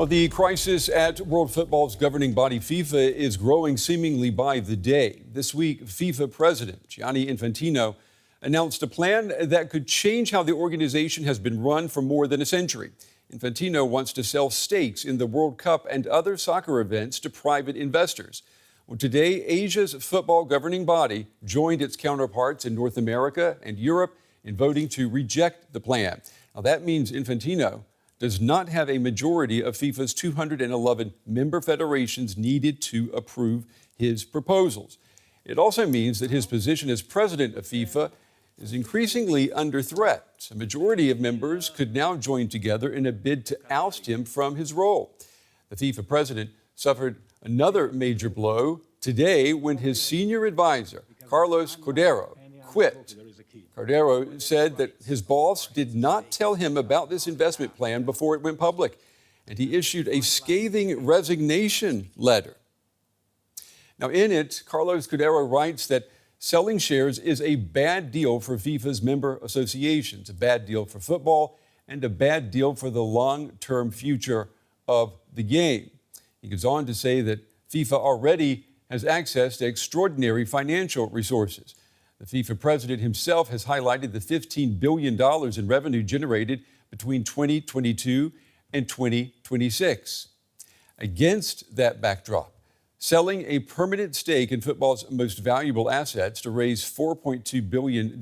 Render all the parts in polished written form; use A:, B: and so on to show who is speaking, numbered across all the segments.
A: Well, the crisis at World Football's governing body, FIFA, is growing seemingly by the day. This week, FIFA president Gianni Infantino announced a plan that could change how the organization has been run for more than a century. Infantino wants to sell stakes in the World Cup and other soccer events to private investors. Well, today, Asia's football governing body joined its counterparts in North America and Europe in voting to reject the plan. Now, that means Infantino does not have a majority of FIFA's 211 member federations needed to approve his proposals. It also means that his position as president of FIFA is increasingly under threat. A majority of members could now join together in a bid to oust him from his role. The FIFA president suffered another major blow today when his senior advisor, Carlos Cordero, quit. Cordero said that his boss did not tell him about this investment plan before it went public, and he issued a scathing resignation letter. Now, in it, Carlos Cordero writes that selling shares is a bad deal for FIFA's member associations, a bad deal for football, and a bad deal for the long-term future of the game. He goes on to say that FIFA already has access to extraordinary financial resources. The FIFA president himself has highlighted the $15 billion in revenue generated between 2022 and 2026. Against that backdrop, selling a permanent stake in football's most valuable assets to raise $4.2 billion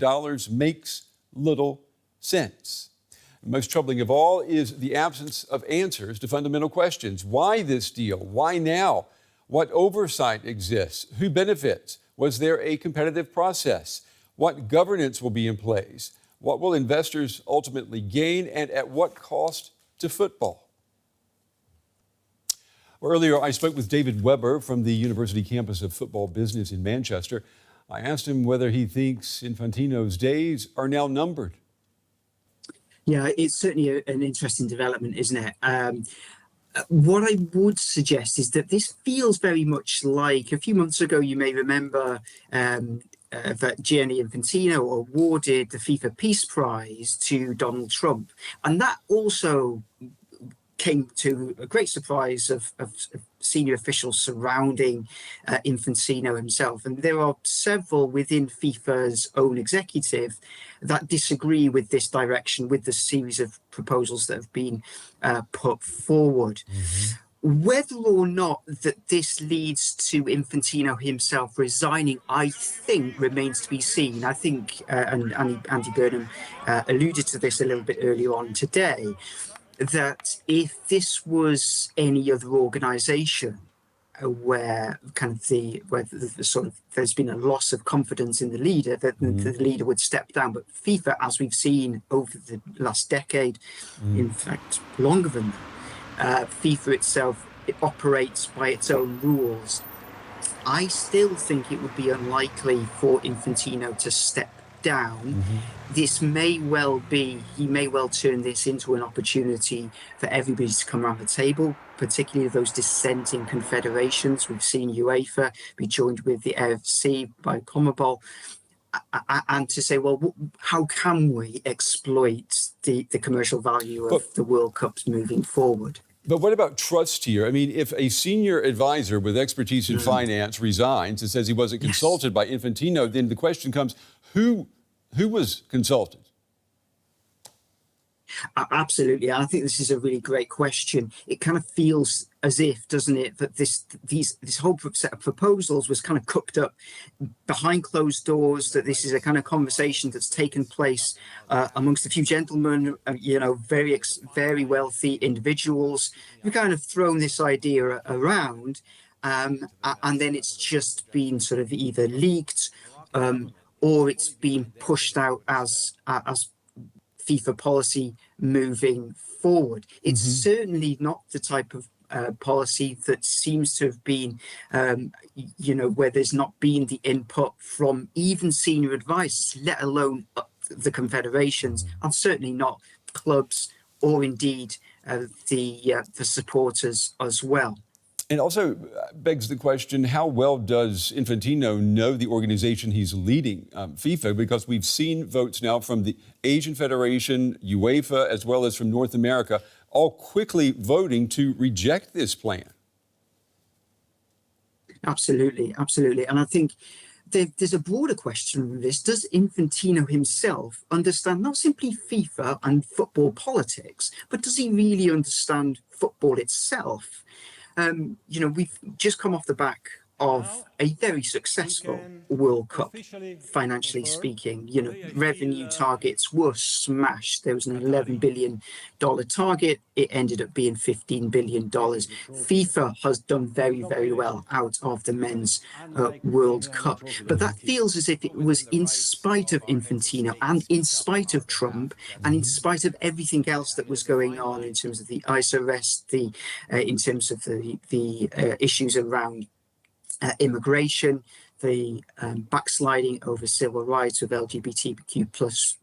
A: makes little sense. Most troubling of all is the absence of answers to fundamental questions. Why this deal? Why now? What oversight exists? Who benefits? Was there a competitive process? What governance will be in place? What will investors ultimately gain, and at what cost to football? Earlier, I spoke with David Weber from the University campus of football business in Manchester. I asked him whether he thinks Infantino's days are now numbered.
B: Yeah, it's certainly an interesting development, isn't it? What I would suggest is that this feels very much like a few months ago, you may remember that Gianni Infantino awarded the FIFA Peace Prize to Donald Trump. And that also came to a great surprise of senior officials surrounding Infantino himself. And there are several within FIFA's own executive that disagree with this direction, with the series of proposals that have been put forward. Whether or not that this leads to Infantino himself resigning, I think remains to be seen. I think, and Andy Burnham alluded to this a little bit earlier on today, that if this was any other organization where there's been a loss of confidence in the leader, that the leader would step down. But FIFA, as we've seen over the last decade, in fact longer than that, FIFA itself, it operates by its own rules. I still think it would be unlikely for Infantino to step down. This may well be, he may well turn this into an opportunity for everybody to come around the table, particularly those dissenting confederations. We've seen UEFA be joined with the AFC by CONMEBOL, and to say, well, how can we exploit the commercial value of the World Cups moving forward?
A: But what about trust here? I mean, if a senior advisor with expertise in finance resigns and says he wasn't consulted by Infantino, then the question comes, who was consulted?
B: Absolutely. I think this is a really great question. It kind of feels as if, doesn't it, that this whole set of proposals was kind of cooked up behind closed doors, that this is a kind of conversation that's taken place amongst a few gentlemen, very wealthy individuals who kind of thrown this idea around, and then it's just been sort of either leaked or it's been pushed out as FIFA policy moving forward. It's certainly not the type of policy that seems to have been, where there's not been the input from even senior advisors, let alone the confederations, and certainly not clubs or indeed the supporters as well.
A: And also begs the question, how well does Infantino know the organization he's leading, FIFA? Because we've seen votes now from the Asian Federation, UEFA, as well as from North America, all quickly voting to reject this plan.
B: Absolutely, absolutely. And I think there's a broader question in this. Does Infantino himself understand not simply FIFA and football politics, but does he really understand football itself? We've just come off the back of a very successful World Cup, financially speaking. Revenue targets were smashed. There was an $11 billion target. It ended up being $15 billion. FIFA has done very, very well out of the men's World Cup. But that feels as if it was in spite of Infantino and in spite of Trump and in spite of everything else that was going on in terms of the ICE arrest, in terms of the issues around immigration, the backsliding over civil rights of LGBTQ plus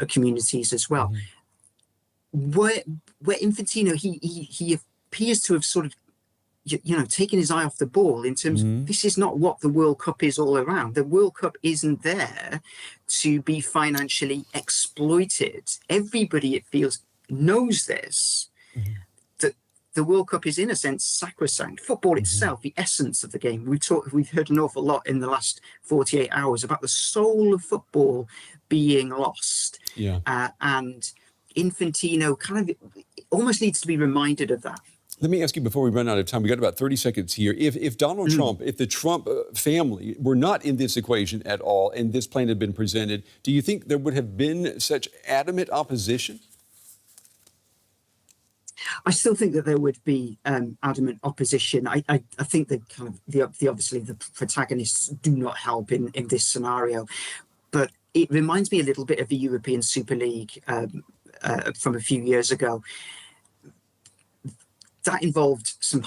B: communities as well. Where Infantino, he appears to have sort of taken his eye off the ball in terms of this is not what the World Cup is all around. The World Cup isn't there to be financially exploited. Everybody, it feels, knows this. The World Cup is, in a sense, sacrosanct. Football itself, the essence of the game. We've heard an awful lot in the last 48 hours about the soul of football being lost.
A: Yeah.
B: And Infantino kind of almost needs to be reminded of that.
A: Let me ask you before we run out of time, we got about 30 seconds here. If Donald Trump, if the Trump family were not in this equation at all and this plan had been presented, do you think there would have been such adamant opposition?
B: I still think that there would be adamant opposition. I think that kind of obviously the protagonists do not help in this scenario, but it reminds me a little bit of the European Super League from a few years ago. That involved some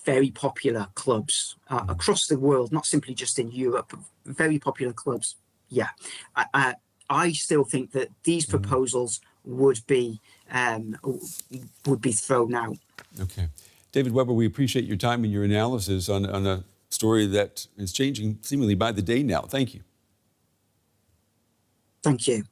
B: very popular clubs across the world, not simply just in Europe, very popular clubs. Yeah, I still think that these proposals would be thrown out.
A: Okay. David Weber, we appreciate your time and your analysis on a story that is changing seemingly by the day now. Thank you.
B: Thank you.